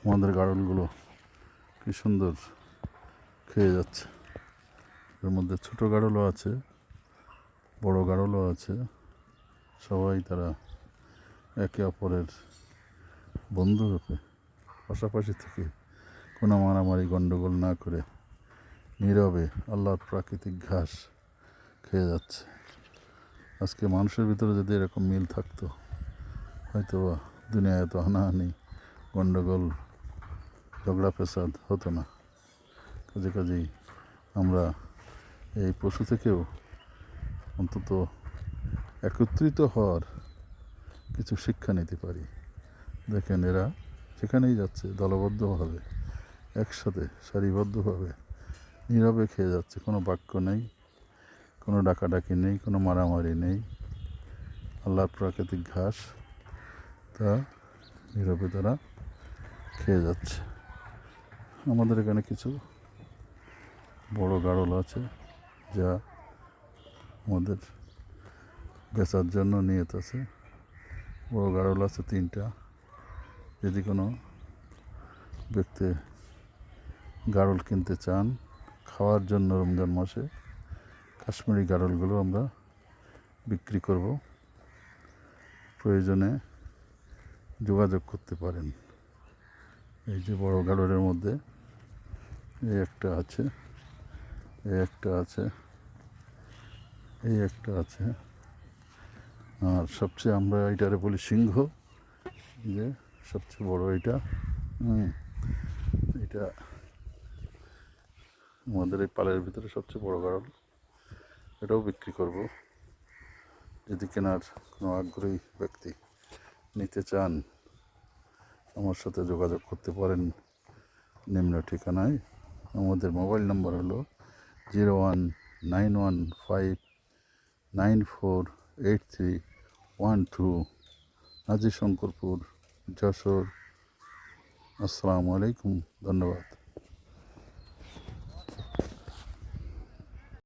আমাদের গাড়লগুলো কি সুন্দর খেয়ে যাচ্ছে। এর মধ্যে ছোট গাড়লও আছে, বড় গাড়লও আছে। সবাই তারা একে অপরের বন্ধুরূপে পাশাপাশি থেকে কোনো মারামারি গণ্ডগোল না করে নীরবে আল্লাহর প্রাকৃতিক ঘাস খেয়ে যাচ্ছে। আজকে মানুষের ভিতরে যদি এরকম মিল থাকতো, হয়তো দুনিয়ায় এত হানাহানি গণ্ডগোল ঝগড়া ফেসাদ হতো না। কাজেই আমরা এই পশু থেকেও অন্তত একত্রিত হওয়ার কিছু শিক্ষা নিতে পারি। দেখেন, এরা যেখানেই যাচ্ছে দলবদ্ধভাবে একসাথে সারিবদ্ধভাবে নীরবে খেয়ে যাচ্ছে। কোনো বাক্য নেই, কোনো ডাকাডাকি নেই, কোনো মারামারি নেই। আল্লাহর প্রাকৃতিক ঘাস, তা নীরবে তারা খেয়ে যাচ্ছে। আমাদের এখানে কিছু বড় গাড়ল আছে যা আমাদের বেচার জন্য নিয়ত আছে। বড় গাড়ল আছে 3টা। যদি কোনো ব্যক্তি গাড়ল কিনতে চান খাওয়ার জন্য রমজান মাসে, কাশ্মীরি গাড়লগুলো আমরা বিক্রি করব। প্রয়োজনে যোগাযোগ করতে পারেন। এই যে বড় গাড়লের মধ্যে এই একটা আছে, এই একটা আছে, এই একটা আছে। আর সবচেয়ে আমরা এটারে বলি সিংহ, যে সবচেয়ে বড় এটা। এটা আমাদের এই পালের ভিতরে সবচেয়ে বড় গাড়ল। এটাও বিক্রি করব। যদি কেনার কোনো আগ্রহী ব্যক্তি নিতে চান আমার সাথে যোগাযোগ করতে পারেন নিম্ন ঠিকানায়। আমাদের মোবাইল নম্বর হলো 019159483112, হাজী শঙ্করপুর, যশোর। আসসালামু আলাইকুম, ধন্যবাদ।